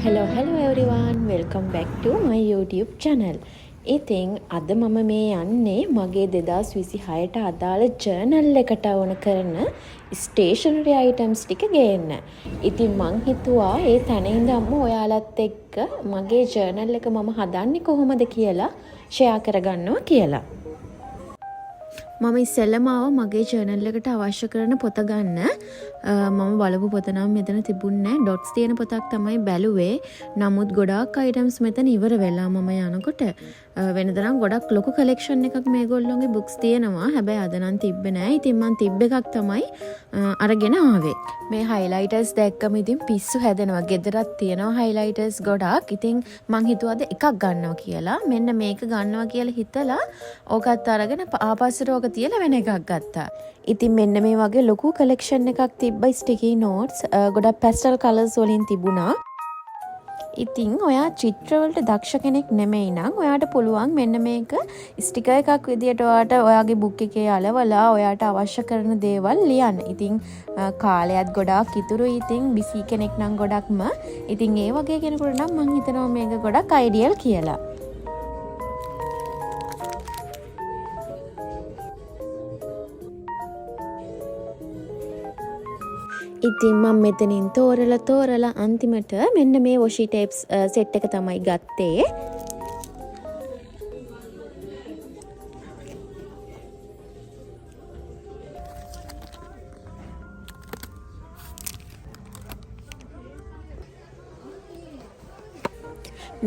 Hello everyone, welcome back to my YouTube channel. ඉතින් අද මම මේ යන්නේ මගේ 2026ට අදාළ ජර්නල් එකට ඕන කරන ස්ටේෂනරි අයිටම්ස් ටික ගේන්න. ඉතින් මං හිතුවා ඒ තැන ඉඳන්ම ඔයාලත් එක්ක මගේ ජර්නල් එක මම හදන්නේ කොහොමද කියලා ෂෙයා කරගන්නවා කියලා. මම ඉස්සෙල්ලම ආව මගේ ජර්නල් එකට අවශ්‍ය කරන පොත ගන්න. මම බලපු පොත නම් මෙතන තිබුණේ නැහැ. ඩොට්ස් තියෙන පොතක් තමයි බැලුවේ. නමුත් ගොඩාක් අයිටම්ස් මෙතන ඉවර වෙලා මම යනකොට වෙනද නම් ගොඩක් ලොකු කලෙක්ෂන් එකක් මේගොල්ලෝගේ බුක්ස් තියෙනවා. හැබැයි අද නම් තිබ්බේ නැහැ. ඉතින් මම තිබ්බ එකක් තමයි අරගෙන ආවේ. මේ හයිලයිටර්ස් දැක්කම ඉතින් පිස්සු හැදෙනවා. ගෙදරත් තියෙනවා හයිලයිටර්ස් ගොඩාක්. ඉතින් මං හිතුවාද එකක් ගන්නවා කියලා. මෙන්න මේක ගන්නවා කියලා හිතලා ඕකත් අරගෙන ආපස්සට ඕක තියලා වෙන එකක් ගත්තා. ඉතින් මෙන්න මේ වගේ ලොකු කලෙක්ෂන් එකක් තිබ්බයි ස්ටිකි නෝට්ස්. ගොඩක් පැස්ටල් කලර්ස් වලින් තිබුණා. ඉතින් ඔයා චිත්‍රවලට දක්ෂ කෙනෙක් නෙමෙයි නම් ඔයාට පුළුවන් මෙන්න මේක ස්ටිකර් එකක් විදියට ඔයාට ඔයාගේ බුක් එකේ අලවලා ඔයාට අවශ්‍ය කරන දේවල් ලියන්න. ඉතින් කාලයත් ගොඩාක් ඉතුරුයි. ඉතින් බිසි කෙනෙක් නම් ගොඩක්ම. ඉතින් ඒ වගේ කෙනෙකුට නම් මම හිතනවා මේක ගොඩක් අයිඩියල් කියලා. ඉතින් මම මෙතනින් තෝරලා අන්තිමට මෙන්න මේ වොෂි ටේප්ස් සෙට් එක තමයි ගත්තේ.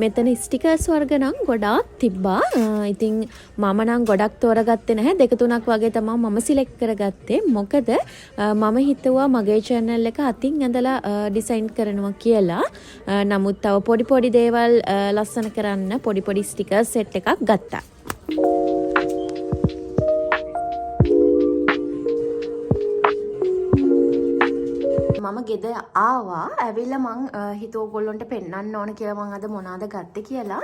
මෙතන ස්ටිකර්ස් වර්ග නම් ගොඩාක් තිබ්බා. ඉතින් මම නම් ගොඩක් තෝරගත්තේ නැහැ. 2-3ක් වගේ තමයි මම සිලෙක්ට් කරගත්තේ. මොකද මම හිතුවා මගේ channel එක අතින් ඇඳලා ඩිසයින් කරනවා කියලා. නමුත් තව පොඩි දේවල් ලස්සන කරන්න පොඩි ස්ටිකර්ස් සෙට් එකක් ගත්තා. මම ගෙදර ආවා. ඇවිල්ලා මං හිතුව ඔයගොල්ලන්ට පෙන්වන්න ඕන කියලා මං අද මොනවාද ගත්තේ කියලා.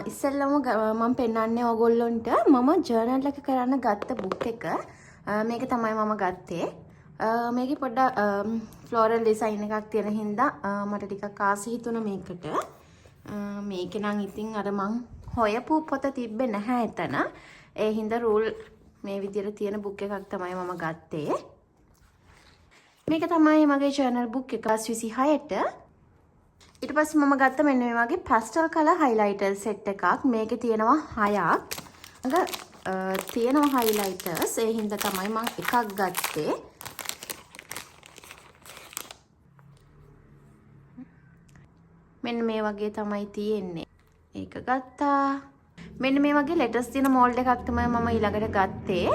ඉස්සෙල්ලම මම පෙන්වන්නේ ඔයගොල්ලන්ට මම ජර්නල් එක කරන්න ගත්ත බුක් එක. මේක තමයි මම ගත්තේ. මේකේ පොඩ්ඩක් ෆ්ලෝරල් ඩිසයින් එකක් තියෙන හින්දා මට ටිකක් ආස හිතුණා මේකට. මේක නම් ඉතින් අර මං හොයපු පොත තිබ්බේ නැහැ එතන. ඒ හින්දා රූල් මේ විදිහට තියෙන බුක් එකක් තමයි මම ගත්තේ. මේක තමයි මගේ ජර්නල් බුක් එක 26ට. ඊට පස්සේ මම ගත්ත මෙන්න මේ වගේ pastel color highlighter set එකක්. මේකේ තියෙනවා 6ක්. තියෙනවා highlighters. ඒ හින්දා තමයි මම එකක් ගත්තේ. මෙන්න මේ වගේ තමයි තියෙන්නේ. ඒක ගත්තා. මෙන්න මේ වගේ letters තියෙන mold එකක් තමයි මම ඊළඟට ගත්තේ.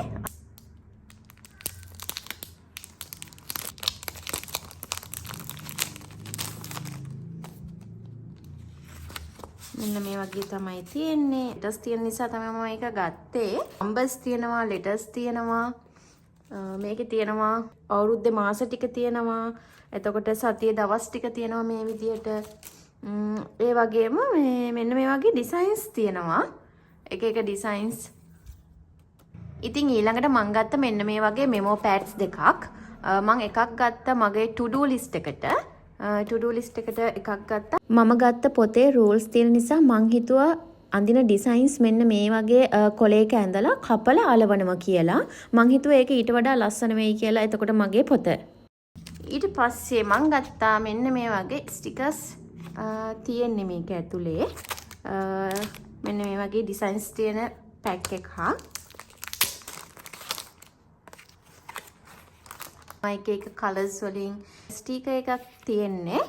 මෙන්න මේ වගේ තමයි තියෙන්නේ. letters තියෙන නිසා තමයි මම මේක ගත්තේ. numbers තියෙනවා, letters තියෙනවා. මේකේ තියෙනවා අවුරුද්දේ මාස ටික තියෙනවා. එතකොට සතියේ දවස් ටික තියෙනවා මේ විදියට. ඒ වගේම මෙන්න මේ වගේ designs තියෙනවා. එක designs. ඉතින් ඊළඟට මම ගත්ත මෙන්න මේ වගේ memo pads දෙකක්. මම එකක් ගත්ත මගේ to do list එකට. to-do list එකට එකක් ගත්තා. මම ගත්ත පොතේ rules තියෙන නිසා මං හිතුවා අඳින designs මෙන්න මේ වගේ කොලයක ඇඳලා කපලා අලවනවා කියලා. මං හිතුවා ඒක ඊට වඩා ලස්සන වෙයි කියලා. එතකොට මගේ පොත. ඊට පස්සේ මං ගත්තා මෙන්න මේ වගේ stickers තියෙන්නේ මේක ඇතුලේ. මෙන්න මේ වගේ designs තියෙන pack එකක්. එක කලර්ස් වලින් ස්ටිකර් එකක් තියෙන්නේ.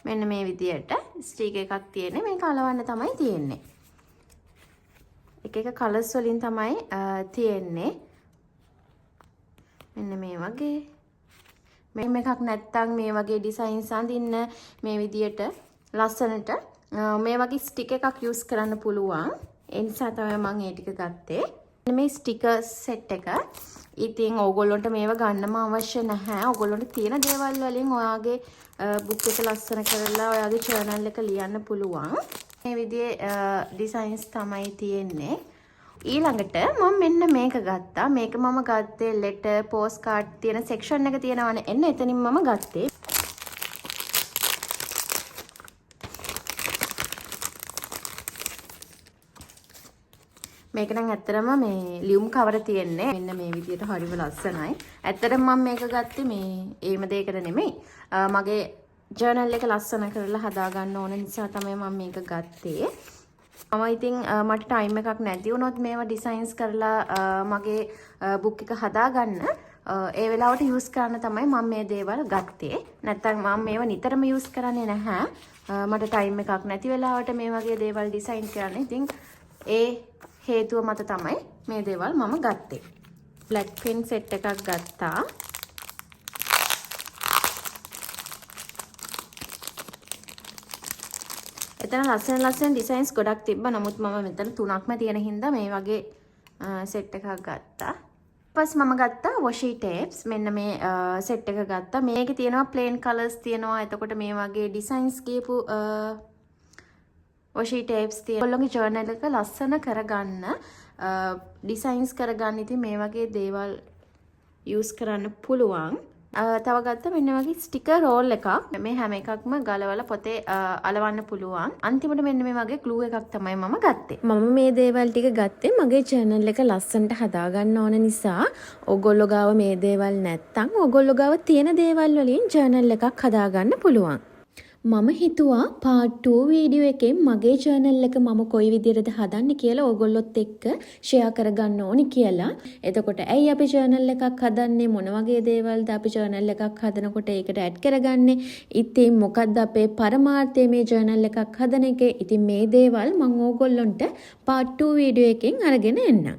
මෙන්න මේ විදියට ස්ටිකර් එකක් තියෙන්නේ. මේක අලවන්න තමයි තියෙන්නේ. එක කලර්ස් වලින් තමයි තියෙන්නේ. මෙන්න මේ වගේ. මේක නැත්තම් මේ වගේ ඩිසයින්ස් අඳින්න මේ විදියට ලස්සනට මේ වගේ ස්ටිකර් එකක් යූස් කරන්න පුළුවන්. ඒ නිසා තමයි මම ඒ ටික ගත්තේ. මේ ස්ටිකර් සෙට් එක. ඉතින් ඕගොල්ලන්ට මේව ගන්නම අවශ්‍ය නැහැ. ඕගොල්ලන්ට තියෙන දේවල් වලින් ඔයාගේ බුක් එක ලස්සන කරලා ඔයාගේ ජර්නල් එක ලියන්න පුළුවන්. මේ විදිහේ ඩිසයින්ස් තමයි තියෙන්නේ. ඊළඟට මම මෙන්න මේක ගත්තා. මේක මම ගත්තේ ලෙටර් පෝස්ට් කාඩ් තියෙන සෙක්ෂන් එක තියෙනවනේ. එන්න එතනින් මම ගත්තේ. මේක නම් ඇත්තටම මේ ලියුම් කවර තියෙන්නේ. මෙන්න මේ විදියට හරිම ලස්සනයි. ඇත්තටම මම මේක ගත්තේ මේ ඒම දෙයකට නෙමෙයි. මගේ ජර්නල් එක ලස්සන කරලා හදා ගන්න ඕන නිසා තමයි මම මේක ගත්තේ. මම ඉතින් මට ටයිම් එකක් නැති වුණොත් මේවා ඩිසයින්ස් කරලා මගේ බුක් එක හදා ගන්න ඒ වෙලාවට යූස් කරන්න තමයි මම මේ දේවල් ගත්තේ. නැත්තම් මම මේවා නිතරම යූස් කරන්නේ නැහැ. මට ටයිම් එකක් නැති වෙලාවට මේ වගේ දේවල් ඩිසයින් කරන්න. ඉතින් ඒ හේතුව මත තමයි මේ දේවල් මම ගත්තේ. බ්ලැක් පෙන් සෙට් එකක් ගත්තා. එතන ලස්සන ඩිසයින්ස් ගොඩක් තිබ්බා. නමුත් මම මෙතන තුනක්ම තියෙන හින්දා මේ වගේ සෙට් එකක් ගත්තා. ඊපස්සේ මම ගත්තා washi tapes. මෙන්න මේ සෙට් එක ගත්තා. මේකේ තියෙනවා plain colors තියෙනවා. එතකොට මේ වගේ ඩිසයින්ස් කියපු washi tapes තියෙනවා. ඔයගොල්ලෝගේ ජර්නල් එක ලස්සන කරගන්න ඩිසයින්ස් කරගන්න ඉතින් මේ වගේ දේවල් යූස් කරන්න පුළුවන්. තව ගත්තා මෙන්න වගේ ස්ටිකර් රෝල් එකක්. මේ හැම එකක්ම ගලවලා පොතේ අලවන්න පුළුවන්. අන්තිමට මෙන්න මේ වගේ ග්ලූ එකක් තමයි මම ගත්තේ. මම මේ දේවල් ටික ගත්තේ මගේ channel එක ලස්සනට හදාගන්න ඕන නිසා. ඕගොල්ලෝ ගාව මේ දේවල් නැත්තම් ඕගොල්ලෝ ගාව තියෙන දේවල් වලින් channel එකක් හදාගන්න පුළුවන්. මම හිතුවා part 2 වීඩියෝ එකෙන් මගේ channel එක මම කොයි විදිහටද හදන්නේ කියලා ඕගොල්ලොත් එක්ක share කරගන්න ඕනි කියලා. එතකොට ඇයි අපි channel එකක් හදන්නේ මොන වගේ දේවල්ද අපි channel එකක් හදනකොට ඒකට add කරගන්නේ. ඉතින් මොකද්ද අපේ පරමාර්ථය මේ channel එකක් හදන එකේ. ඉතින් මේ දේවල් මම ඕගොල්ලොන්ට part 2 වීඩියෝ එකෙන් අරගෙන එන්නම්.